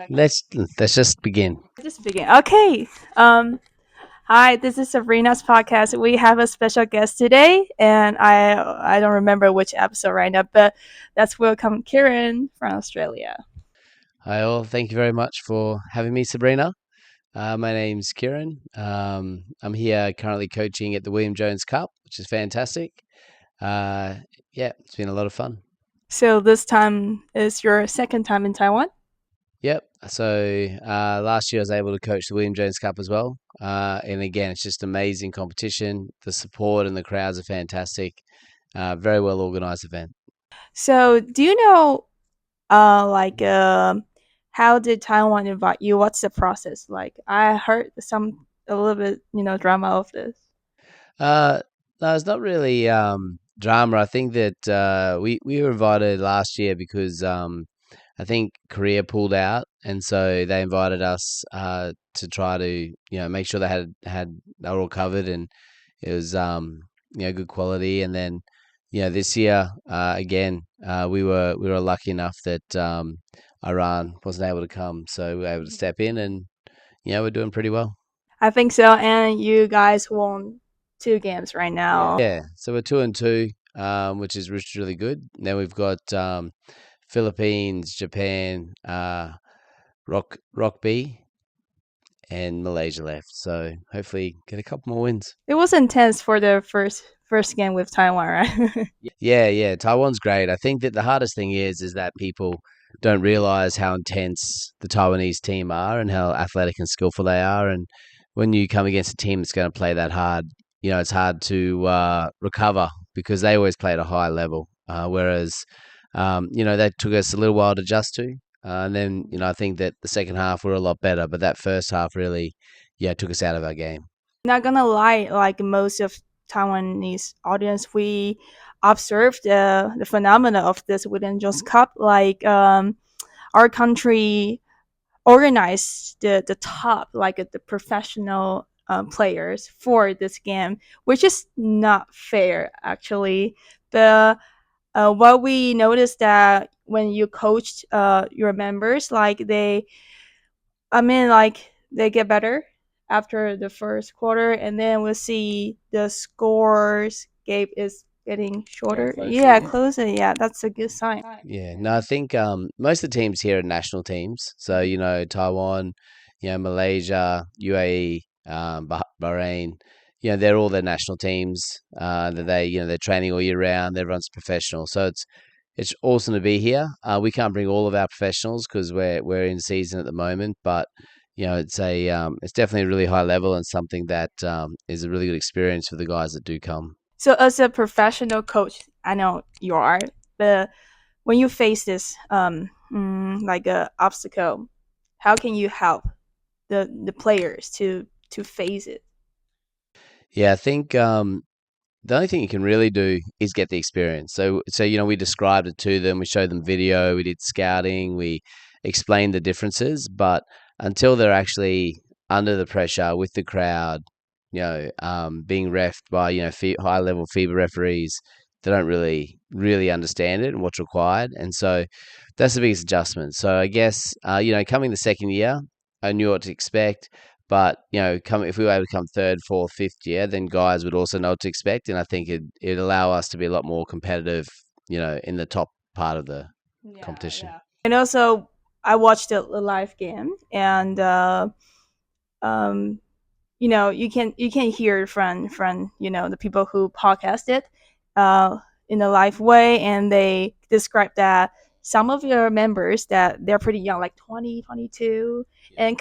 Let's just begin. Just begin. Okay. Hi, this is Sabrina's podcast. We have a special guest today, and I don't remember which episode right now, but let's welcome Kirron from Australia. Hi all. Thank you very much for having me, Sabrina. My name's Kieran. I'm here currently coaching at the William Jones Cup, which is fantastic. Uh, yeah, it's been a lot of fun. So this time is your second time in Taiwan. Yep. So last year I was able to coach the William Jones Cup as well. And again, it's just amazing competition. The support and the crowds are fantastic. Very well organized event. So do you know, like, how did Taiwan invite you? What's the process like? I heard a little bit, drama of this. Uh, no, it's not really drama. I think that we were invited last year because I think Korea pulled out, and so they invited us to try to make sure they were all covered, and it was good quality. And then this year again we were lucky enough that Iran wasn't able to come, so we were able to step in, and we're doing pretty well. I think so, and you guys won two games right now. Yeah, so we're 2-2, which is really good. Then we've got Philippines, Japan, Rock B, and Malaysia left. So hopefully get a couple more wins. It was intense for the first game with Taiwan, right? Yeah, yeah. Taiwan's great. I think that the hardest thing is that people don't realize how intense the Taiwanese team are and how athletic and skillful they are. And when you come against a team that's going to play that hard, it's hard to recover because they always play at a high level. Whereas, that took us a little while to adjust to. And then, I think that the second half we were a lot better, but that first half really, took us out of our game. Not gonna lie, like most of Taiwanese audience, we observed the phenomena of this within just cup. Like, our country organized the top, like, the professional players for this game, which is not fair actually. But what we noticed that when you coached your members, like they get better after the first quarter, and then we'll see the scores gap is getting shorter. Yeah, closer. Yeah, that's a good sign. Yeah, no, I think most of the teams here are national teams. So, Taiwan, Malaysia, UAE, Bahrain, they're all their national teams. That they're training all year round. Everyone's professional. So it's awesome to be here. We can't bring all of our professionals because we're in season at the moment, but it's definitely a really high level and something that is a really good experience for the guys that do come. So, as a professional coach, I know you are, but when you face this, like a obstacle, how can you help the players to face it? Yeah, I think the only thing you can really do is get the experience. So we described it to them, we showed them video, we did scouting, we explained the differences, but until they're actually under the pressure with the crowd, being refed by high level FIBA referees, they don't really understand it and what's required, and so that's the biggest adjustment. So I guess coming the second year, I knew what to expect. But if we were able to come third, fourth, fifth year, then guys would also know what to expect, and I think it'd allow us to be a lot more competitive, in the top part of the competition. Yeah. And also, I watched a live game, and um, you can hear from the people who podcast it in a live way, and they describe that some of your members that they're pretty young, like 20, 22, and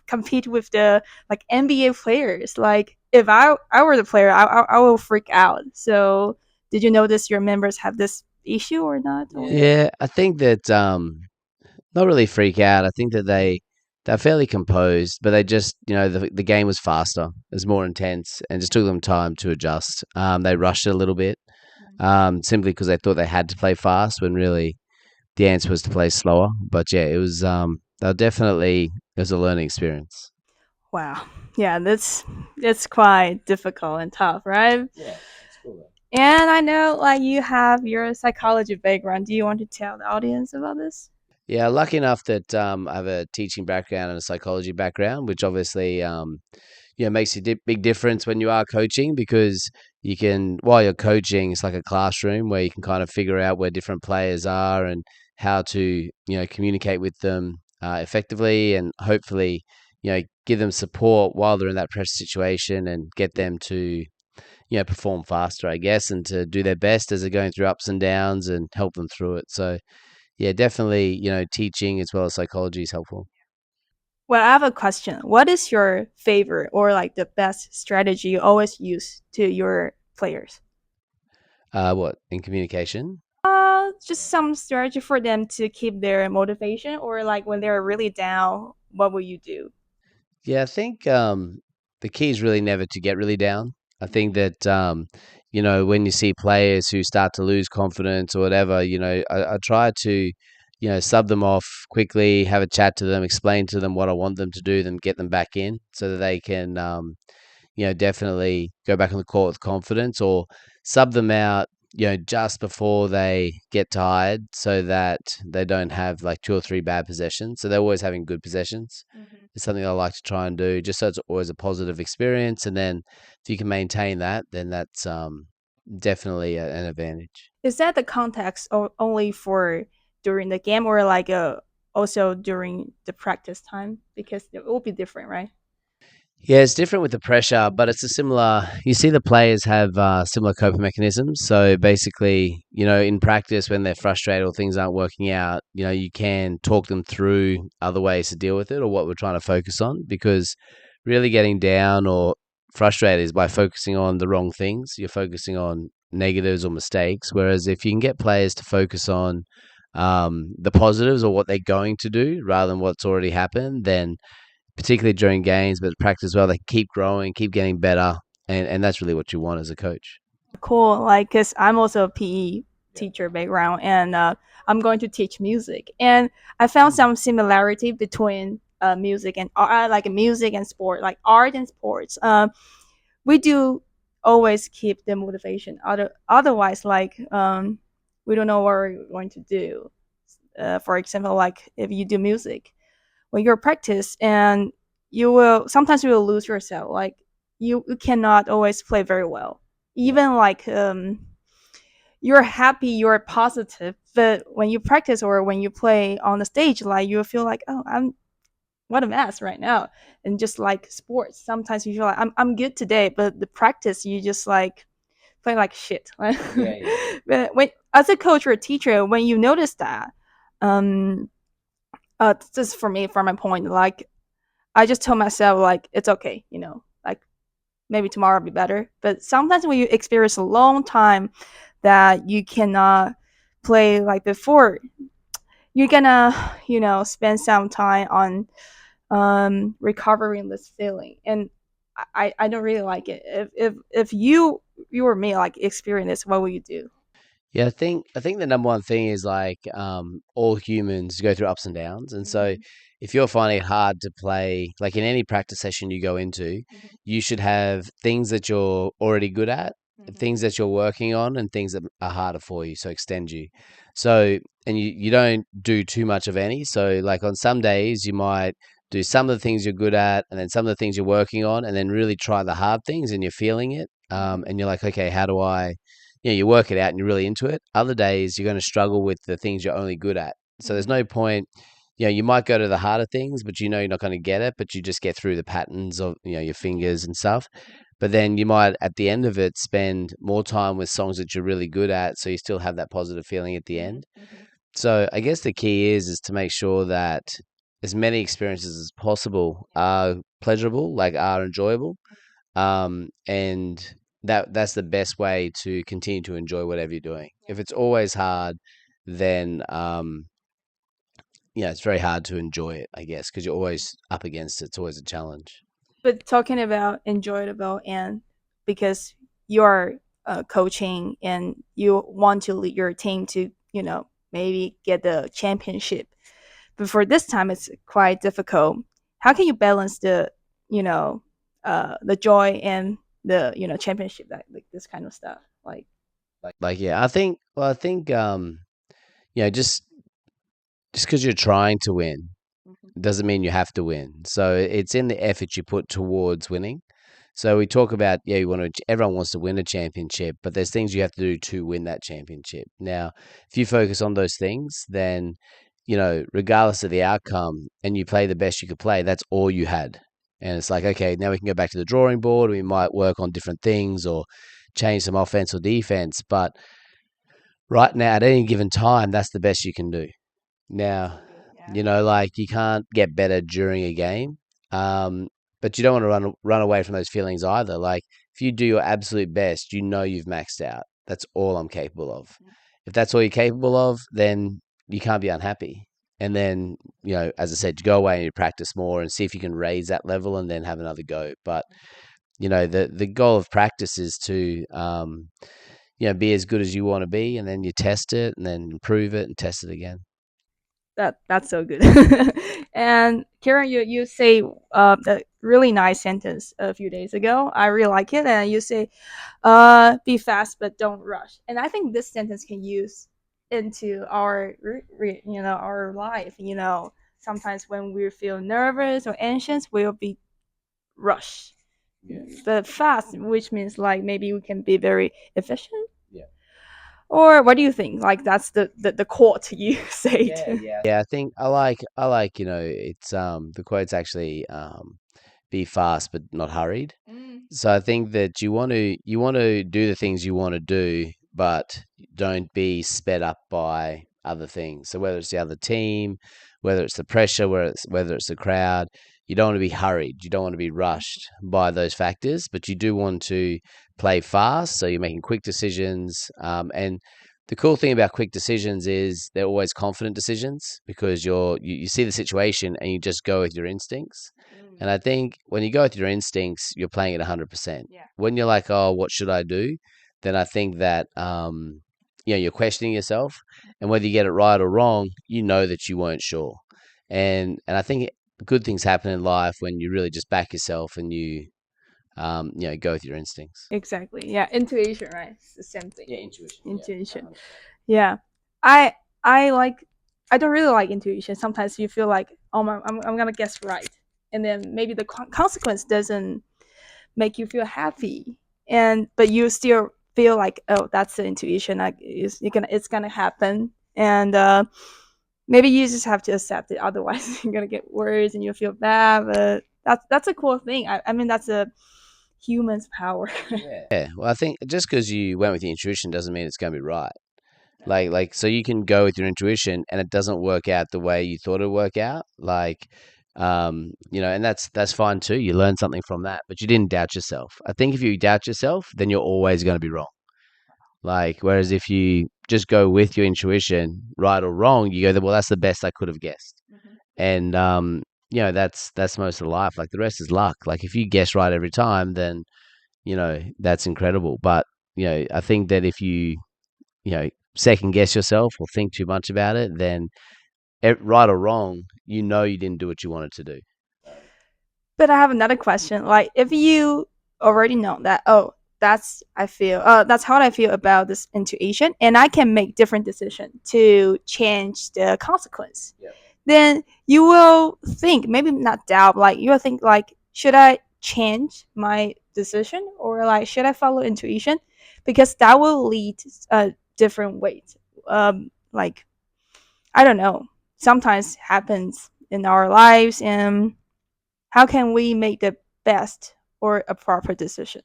compete with the like NBA players. Like, if I were the player, I will freak out. So did you notice your members have this issue or not? Yeah, I think that not really freak out. I think that they're fairly composed, but they just the game was faster, it was more intense, and just took them time to adjust. They rushed it a little bit, simply because they thought they had to play fast when really the answer was to play slower. But yeah, it was they'll definitely it was a learning experience. Wow. Yeah, that's quite difficult and tough, right? Yeah, it's cool. And I know, like, you have your psychology background. Do you want to tell the audience about this? Yeah, lucky enough that I have a teaching background and a psychology background, which obviously makes a big difference when you are coaching because you can, while you're coaching, it's like a classroom where you can kind of figure out where different players are and how to communicate with them effectively and hopefully give them support while they're in that pressure situation and get them to perform faster, I guess, and to do their best as they're going through ups and downs and help them through it. So yeah, definitely, teaching as well as psychology is helpful. Well, I have a question. What is your favorite or like the best strategy you always use to your players? What in communication? Just some strategy for them to keep their motivation, or like when they're really down, what will you do? Yeah, I think the key is really never to get really down. I think that when you see players who start to lose confidence or whatever, I try to sub them off quickly, have a chat to them, explain to them what I want them to do, then get them back in so that they can definitely go back on the court with confidence or sub them out, just before they get tired so that they don't have like two or three bad possessions. So they're always having good possessions. It's something I like to try and do just so it's always a positive experience. And then if you can maintain that, then that's definitely an advantage. Is that the context only for during the game, or like also during the practice time? Because it will be different, right? Yeah, it's different with the pressure, but it's a similar. You see, the players have similar coping mechanisms. So basically, in practice, when they're frustrated or things aren't working out, you can talk them through other ways to deal with it or what we're trying to focus on. Because really getting down or frustrated is by focusing on the wrong things. You're focusing on negatives or mistakes. Whereas if you can get players to focus on the positives or what they're going to do rather than what's already happened, then particularly during games, but practice as well. They keep growing, keep getting better, and that's really what you want as a coach. Cool. Like, cause I'm also a PE teacher background, and I'm going to teach music, and I found some similarity between music and like music and sport, like art and sports. We do always keep the motivation. Otherwise, like we don't know what we're going to do. For example, like if you do music, when you're practice and you will sometimes you will lose yourself. Like you cannot always play very well. Yeah. Even like you're happy, you're positive, but when you practice or when you play on the stage, like you feel like, oh, I'm what a mess right now. And just like sports, sometimes you feel like I'm good today, but the practice you just like play like shit. Yeah, yeah. But when as a coach or a teacher, when you notice that, um, this is for me, from my point, like I just tell myself like it's okay, like maybe tomorrow will be better. But sometimes when you experience a long time that you cannot play like before, you're gonna, spend some time on recovering this feeling. And I don't really like it. If you or me like experience this, what will you do? Yeah, I think the number one thing is like all humans go through ups and downs, and so if you're finding it hard to play, like in any practice session you go into, you should have things that you're already good at, things that you're working on, and things that are harder for you, so extend you. So and you don't do too much of any. So like on some days you might do some of the things you're good at, and then some of the things you're working on, and then really try the hard things, and you're feeling it, and you're like, okay, how do I you work it out and you're really into it. Other days you're going to struggle with the things you're only good at. So there's no point, you might go to the harder things, but you're not going to get it, but you just get through the patterns of, your fingers and stuff. But then you might at the end of it spend more time with songs that you're really good at, so you still have that positive feeling at the end. So I guess the key is to make sure that as many experiences as possible are pleasurable, like are enjoyable, and that's the best way to continue to enjoy whatever you're doing. If it's always hard, then yeah, it's very hard to enjoy it, I guess, because you're always up against it. It's always a challenge. But talking about enjoyable, and because you're coaching and you want to lead your team to, maybe get the championship, but for this time it's quite difficult. How can you balance you know the joy and the championship, that like this kind of stuff, like Like yeah, I think, just just because you're trying to win doesn't mean you have to win. So it's in the effort you put towards winning. So we talk about, yeah, you want to. Everyone wants to win a championship, but there's things you have to do to win that championship. Now, if you focus on those things, then regardless of the outcome, and you play the best you could play, that's all you had. And it's like, okay, now we can go back to the drawing board. We might work on different things or change some offense or defense. But right now, at any given time, that's the best you can do. Now, like you can't get better during a game, but you don't want to run away from those feelings either. Like if you do your absolute best, you've maxed out. That's all I'm capable of. If that's all you're capable of, then you can't be unhappy. And then, as I said, you go away and you practice more and see if you can raise that level and then have another go. But the goal of practice is to be as good as you want to be, and then you test it and then improve it and test it again. That's so good. And Karen, you say a really nice sentence a few days ago. I really like it, and you say, "Be fast, but don't rush." And I think this sentence can use into our our life. Sometimes when we feel nervous or anxious, we'll be rush. Yes. But fast, which means like maybe we can be very efficient. Or what do you think? Like that's the quote you say. Yeah. I think I like it's the quote's actually be fast but not hurried. So I think that you want to do the things you want to do, but don't be sped up by other things. So whether it's the other team, whether it's the pressure, whether it's the crowd, you don't want to be hurried. You don't want to be rushed by those factors, but you do want to play fast. So you're making quick decisions, and the cool thing about quick decisions is they're always confident decisions because you see the situation and you just go with your instincts. And I think when you go with your instincts, you're playing it 100%. Yeah. When you're like, oh, what should I do? Then I think that you're questioning yourself, and whether you get it right or wrong, you know that you weren't sure. And I think good things happen in life when you really just back yourself and you go with your instincts. Exactly. Yeah. Intuition, right? It's the same thing. Yeah, intuition. Intuition. Yeah. I I like I don't really like intuition. Sometimes you feel like, oh my, I'm gonna guess right, and then maybe the consequence doesn't make you feel happy, and but you still feel like, oh, that's the intuition. Like it's gonna happen, and maybe you just have to accept it. Otherwise, you're gonna get worse and you'll feel bad. But that's a cool thing. I mean, that's a human's power. Yeah. Well, I think just because you went with your intuition doesn't mean it's going to be right. Like, so you can go with your intuition and it doesn't work out the way you thought it would work out. And that's fine too. You learn something from that, but you didn't doubt yourself. I think if you doubt yourself, then you're always going to be wrong. Like, whereas if you just go with your intuition, right or wrong, you go, well, that's the best I could have guessed. And, that's most of life. Like the rest is luck. Like if you guess right every time, then, that's incredible. But, I think that if second guess yourself or think too much about it, then right or wrong, you didn't do what you wanted to do. But I have another question. Like, if you already know that, oh, that's how I feel about this intuition, and I can make different decision to change the consequence. Yeah. Then you will think, maybe not doubt, like you will think, like, should I change my decision or like should I follow intuition? Because that will lead a different ways. Like I don't know. Sometimes happens in our lives, and how can we make the best or a proper decision?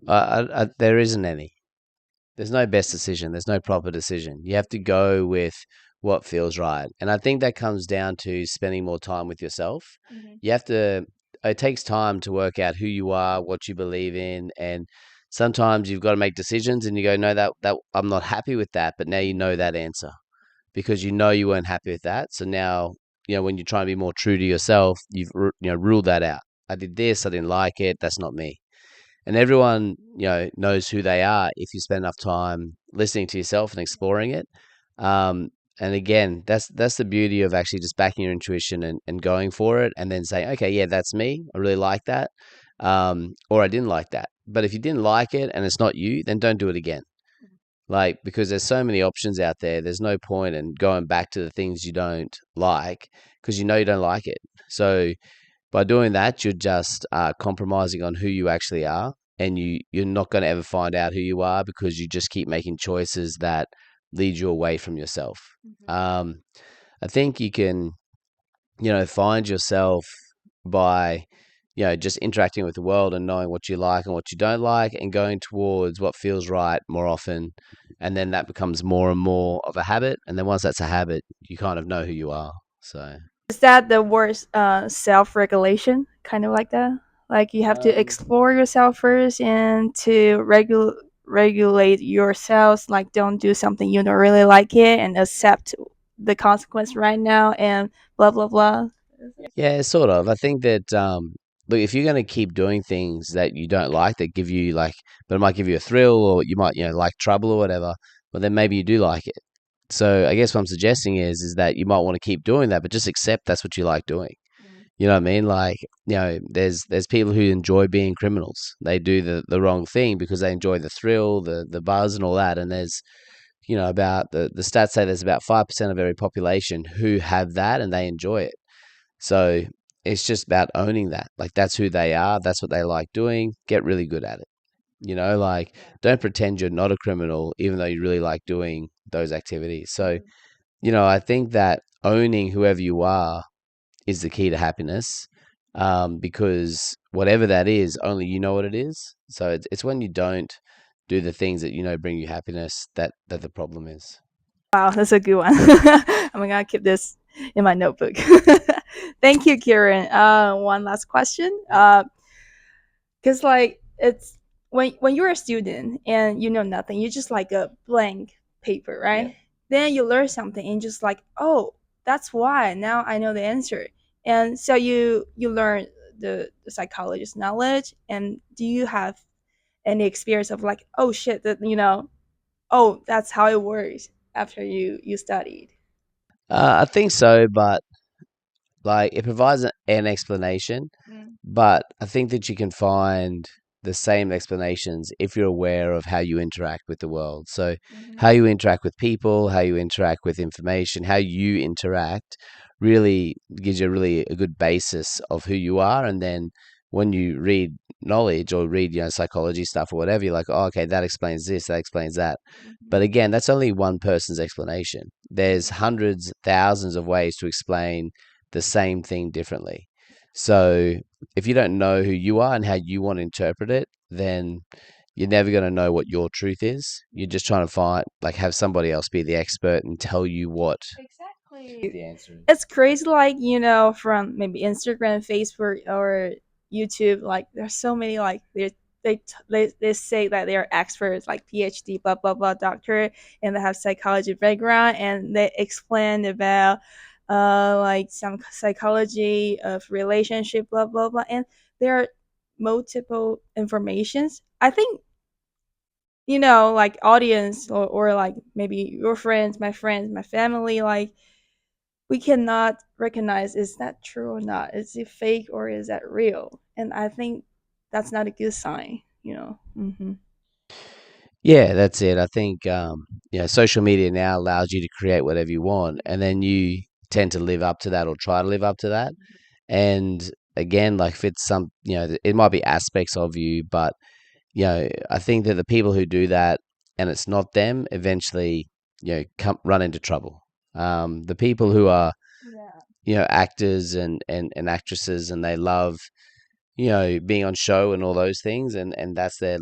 There isn't any. There's no best decision. There's no proper decision. You have to go with what feels right. And I think that comes down to spending more time with yourself. You have to, it takes time to work out who you are, what you believe in. And sometimes you've got to make decisions and you go, no, that I'm not happy with that. But now you know that answer because you weren't happy with that. So now, when you're trying to be more true to yourself, you've, ruled that out. I did this. I didn't like it. That's not me. And everyone, knows who they are if you spend enough time listening to yourself and exploring it. And again, that's the beauty of actually just backing your intuition and going for it, and then saying, okay, yeah, that's me. I really like that, or I didn't like that. But if you didn't like it and it's not you, then don't do it again. Like, because there's so many options out there, there's no point in going back to the things you don't like because you know you don't like it. So by doing that, you're just compromising on who you actually are, and you're not going to ever find out who you are because you just keep making choices that lead you away from yourself. Um, I think you can, find yourself by, just interacting with the world and knowing what you like and what you don't like and going towards what feels right more often. And then that becomes more and more of a habit. And then once that's a habit, you kind of know who you are. So, Is that the worst self-regulation, kind of like that? Like you have to um, explore yourself first and to regulate yourselves. Like don't do something you don't really like it and accept the consequence right now and blah blah blah. yeah, sort of. I think that, look, if you're going to keep doing things that you don't like, that give you like, but it might give you a thrill or you might, like trouble or whatever, well, then maybe you do like it. So I guess what I'm suggesting is that you might want to keep doing that, but just accept that's what you like doing. You know what I mean? Like, there's people who enjoy being criminals. They do the wrong thing because they enjoy the thrill, the buzz and all that. And there's, about the stats say there's about 5% of every population who have that and they enjoy it. So it's just about owning that. Like that's who they are, that's what they like doing. Get really good at it. Like don't pretend you're not a criminal even though you really like doing those activities. So, I think that owning whoever you are is the key to happiness, because whatever that is, only you know what it is. So it's when you don't do the things that bring you happiness that the problem is. Wow, that's a good one. I'm gonna keep this in my notebook. Thank you, Kieran. One last question. Because like it's when you're a student and you know nothing, you're just like a blank paper, Yeah. right? Then you learn something and just like, oh, that's why now I know the answer. And so you learn the psychologist knowledge. And do you have any experience of like, oh shit, that oh, that's how it works after you studied? I think so, but like it provides an explanation. Mm. But I think that you can find the same explanations if you're aware of how you interact with the world. So, Mm-hmm. how you interact with people, how you interact with information, how you interact really gives you really a good basis of who you are. And then when you read knowledge or read, psychology stuff or whatever, you're like, oh, okay, that explains this, that explains that. But again, that's only one person's explanation. There's hundreds, thousands of ways to explain the same thing differently. So, if you don't know who you are and how you want to interpret it, then you're never going to know what your truth is. You're just trying to find, like, have somebody else be the expert and tell you what Exactly. the answer is. It's crazy, like from maybe Instagram, Facebook, or YouTube. Like there's so many like they say that they're experts, like PhD, blah blah blah, doctor, and they have psychology background, and they explain about like some psychology of relationship, blah blah blah, and there are multiple informations. I think like audience or like maybe your friends, my family, like we cannot recognize is that true or not, is it fake or is that real, and I think that's not a good sign. Mm-hmm. Yeah, that's it. I think, social media now allows you to create whatever you want, and then you tend to live up to that or try to live up to that. And again, like if it's it might be aspects of you, but I think that the people who do that and it's not them eventually, run into trouble. The people who are, Yeah. actors and actresses and they love, being on show and all those things and that's their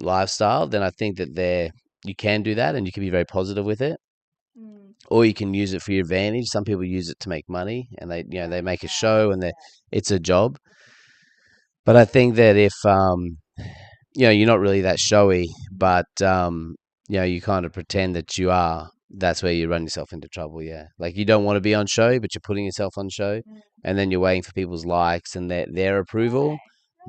lifestyle, then I think that you can do that and you can be very positive with it. Mm. Or you can use it for your advantage. Some people use it to make money and they make a show and it's a job. But I think that if you're not really that showy, but you kind of pretend that you are. That's where you run yourself into trouble. Yeah, like you don't want to be on show, but you're putting yourself on show, and then you're waiting for people's likes and their approval.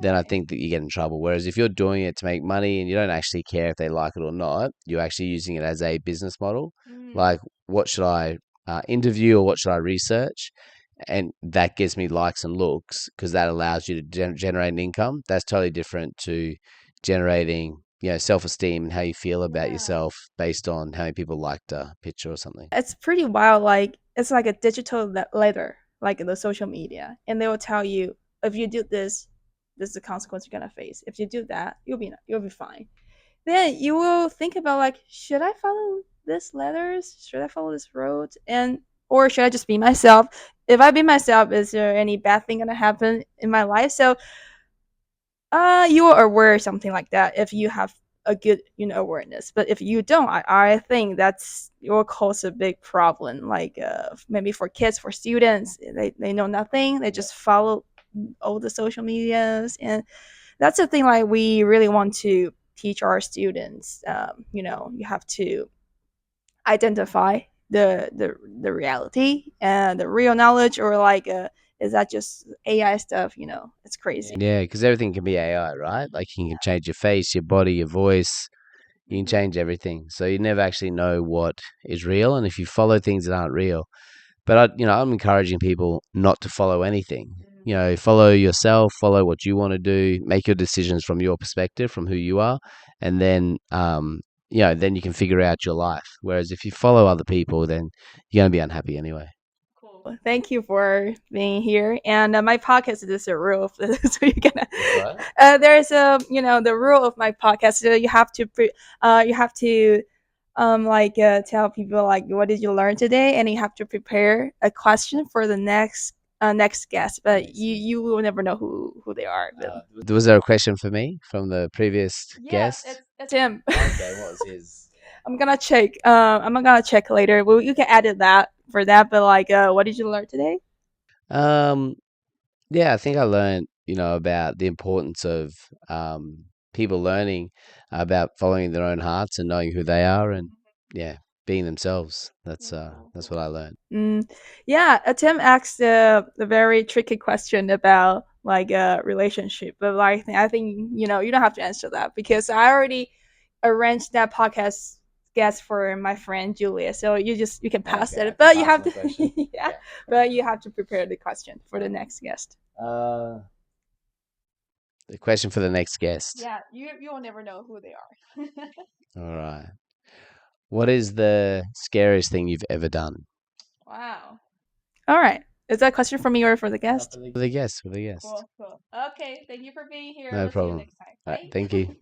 Then I think that you get in trouble. Whereas if you're doing it to make money and you don't actually care if they like it or not, you're actually using it as a business model. Mm. Like, what should I interview or what should I research? And that gives me likes and looks because that allows you to generate an income. That's totally different to generating self-esteem and how you feel about Yeah. yourself based on how many people liked a picture or something. It's pretty wild. Like it's like a digital letter, like in the social media, and they will tell you if you do this, this is the consequence you're gonna face. If you do that, you'll be fine. Then you will think about like, should I follow this letters? Should I follow this road? And or should I just be myself? If I be myself, is there any bad thing gonna happen in my life? So you are aware of something like that if you have a good awareness, but if you don't, I think that's will cause a big problem, like maybe for kids, for students, they know nothing, they just follow all the social medias. And that's the thing, like we really want to teach our students, you have to identify the reality and the real knowledge, or like is that just AI stuff, it's crazy. Yeah, because everything can be AI, right? Like you can change your face, your body, your voice. You can change everything. So you never actually know what is real. And if you follow things that aren't real, but I'm encouraging people not to follow anything. Follow yourself, follow what you want to do, make your decisions from your perspective, from who you are, and then then you can figure out your life. Whereas if you follow other people, then you're gonna be unhappy anyway. Cool. Thank you for being here. And my podcast is a rule. So you can. It's what? There's a the rule of my podcast. So you have to like tell people like what did you learn today, and you have to prepare a question for the next guest. But you will never know who they are. But Was there a question for me from the previous yeah, guest? it's him. Okay, what was his? I'm gonna check. I'm gonna check later. Well, you can edit that for that. But like, what did you learn today? Um, Yeah, I think I learned, about the importance of people learning about following their own hearts and knowing who they are, and yeah, being themselves. That's what I learned. Mm, yeah, Tim asked a very tricky question about like a relationship, but like I think you don't have to answer that because I already arranged that podcast guest for my friend Julia. So you can pass Okay, I it, can but you pass have on the to question. yeah, Yeah. but you have to prepare the question for the next guest. Uh, the question for the next guest. Yeah, you will never know who they are. All right. What is the scariest thing you've ever done? Wow. All right. Is that a question for me or for the guest? For the guest. For the guest. Cool, cool. Okay, thank you for being here. No Let's see you problem. next time. All right. Bye. Thank you.